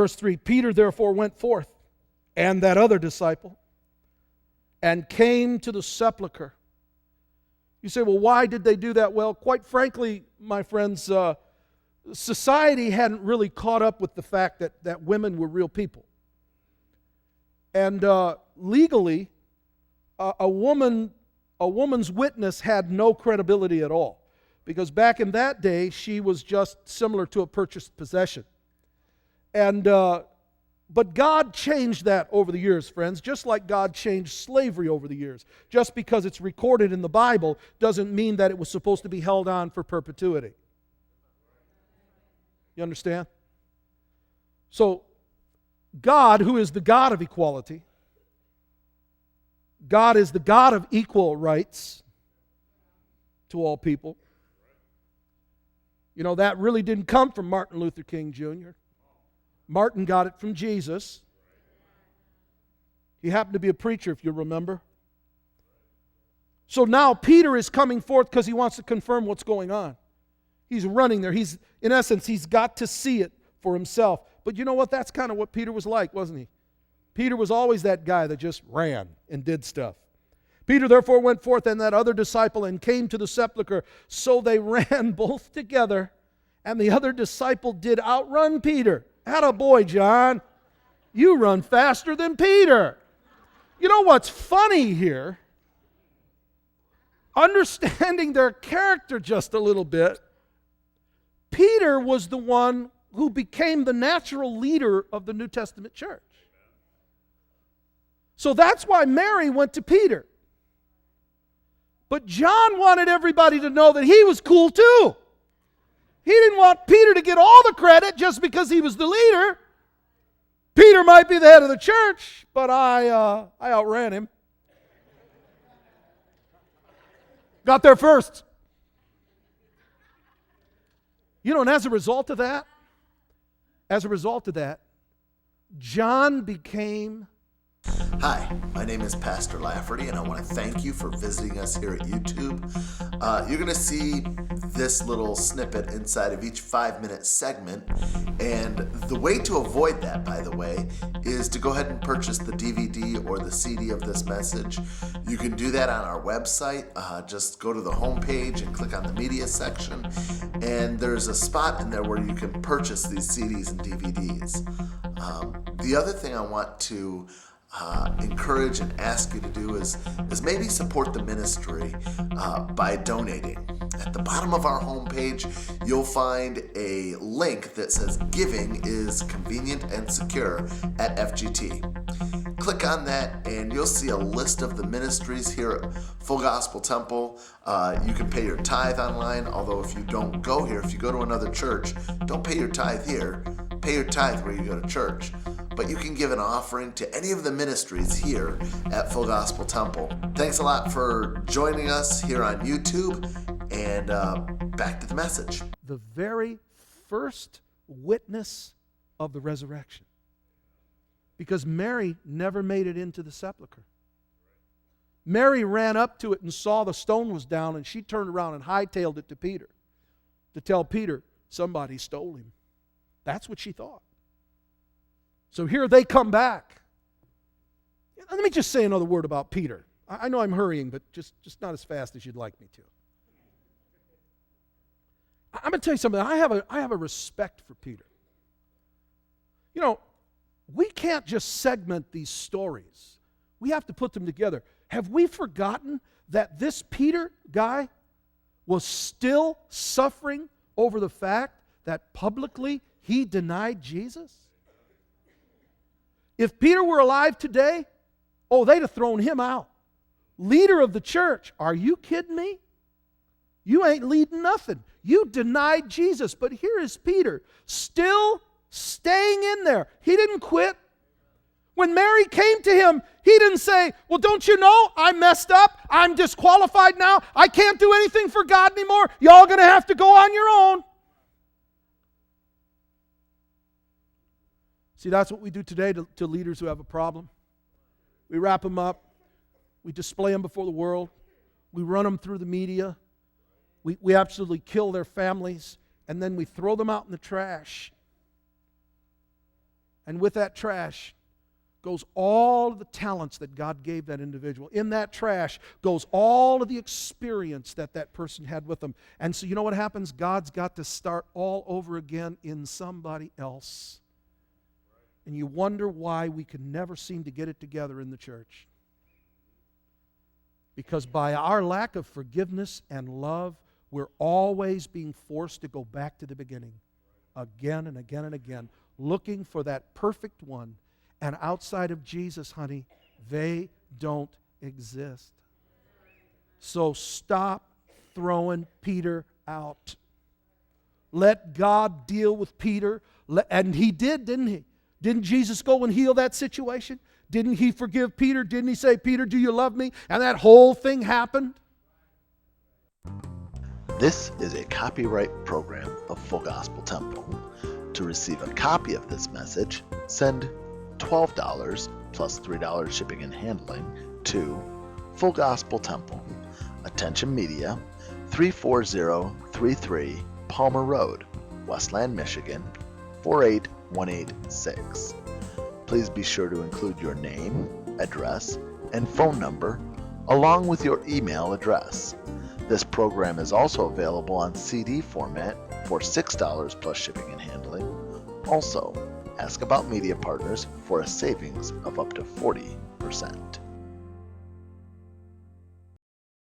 Verse 3, Peter therefore went forth, and that other disciple, and came to the sepulchre. You say, well, why did they do that? Well, quite frankly, my friends, society hadn't really caught up with the fact that women were real people. And legally, a woman's witness had no credibility at all. Because back in that day, she was just similar to a purchased possession. And but God changed that over the years, friends, just like God changed slavery over the years. Just because it's recorded in the Bible doesn't mean that it was supposed to be held on for perpetuity. You understand? So, God, who is the God of equality, God is the God of equal rights to all people. You know, that really didn't come from Martin Luther King Jr. Martin got it from Jesus. He happened to be a preacher, if you remember. So now Peter is coming forth because he wants to confirm what's going on. He's running there. In essence, he's got to see it for himself. But you know what? That's kind of what Peter was like, wasn't he? Peter was always that guy that just ran and did stuff. Peter therefore went forth, and that other disciple, and came to the sepulchre. So they ran both together, and the other disciple did outrun Peter. Attaboy, John. You run faster than Peter. You know what's funny here? Understanding their character just a little bit, Peter was the one who became the natural leader of the New Testament church. So that's why Mary went to Peter. But John wanted everybody to know that he was cool too. He didn't want Peter to get all the credit just because he was the leader. Peter might be the head of the church, but I outran him. Got there first. You know, and as a result of that, John became... Hi, my name is Pastor Lafferty, and I want to thank you for visiting us here at YouTube. You're going to see this little snippet inside of each 5-minute segment, and the way to avoid that, by the way, is to go ahead and purchase the DVD or the CD of this message. You can do that on our website. Just go to the home page and click on the media section, and there's a spot in there where you can purchase these CDs and DVDs. The other thing I want to encourage and ask you to do is maybe support the ministry by donating. At the bottom of our homepage, you'll find a link that says Giving is Convenient and Secure at FGT. Click on that and you'll see a list of the ministries here at Full Gospel Temple. You can pay your tithe online, although if you don't go here, if you go to another church, don't pay your tithe here. Pay your tithe where you go to church. But you can give an offering to any of the ministries here at Full Gospel Temple. Thanks a lot for joining us here on YouTube, and back to the message. The very first witness of the resurrection. Because Mary never made it into the sepulcher. Mary ran up to it and saw the stone was down, and she turned around and hightailed it to Peter to tell Peter somebody stole him. That's what she thought. So here they come back. Let me just say another word about Peter. I know I'm hurrying, but just not as fast as you'd like me to. I'm going to tell you something. I have a respect for Peter. You know, we can't just segment these stories. We have to put them together. Have we forgotten that this Peter guy was still suffering over the fact that publicly he denied Jesus? If Peter were alive today, they'd have thrown him out. Leader of the church. Are you kidding me? You ain't leading nothing. You denied Jesus. But here is Peter, still staying in there. He didn't quit. When Mary came to him, he didn't say, well, don't you know I messed up? I'm disqualified now. I can't do anything for God anymore. Y'all going to have to go on your own. See, that's what we do today to leaders who have a problem. We wrap them up. We display them before the world. We run them through the media. We absolutely kill their families. And then we throw them out in the trash. And with that trash goes all of the talents that God gave that individual. In that trash goes all of the experience that that person had with them. And so you know what happens? God's got to start all over again in somebody else. And you wonder why we can never seem to get it together in the church. Because by our lack of forgiveness and love, we're always being forced to go back to the beginning. Again and again and again. Looking for that perfect one. And outside of Jesus, honey, they don't exist. So stop throwing Peter out. Let God deal with Peter. And He did, didn't He? Didn't Jesus go and heal that situation? Didn't He forgive Peter? Didn't He say, Peter, do you love me? And that whole thing happened. This is a copyright program of Full Gospel Temple. To receive a copy of this message, send $12 plus $3 shipping and handling to Full Gospel Temple, Attention Media, 34033 Palmer Road, Westland, Michigan, 48186. Please be sure to include your name, address, and phone number, along with your email address. This program is also available on CD format for $6 plus shipping and handling. Also, ask about media partners for a savings of up to 40%.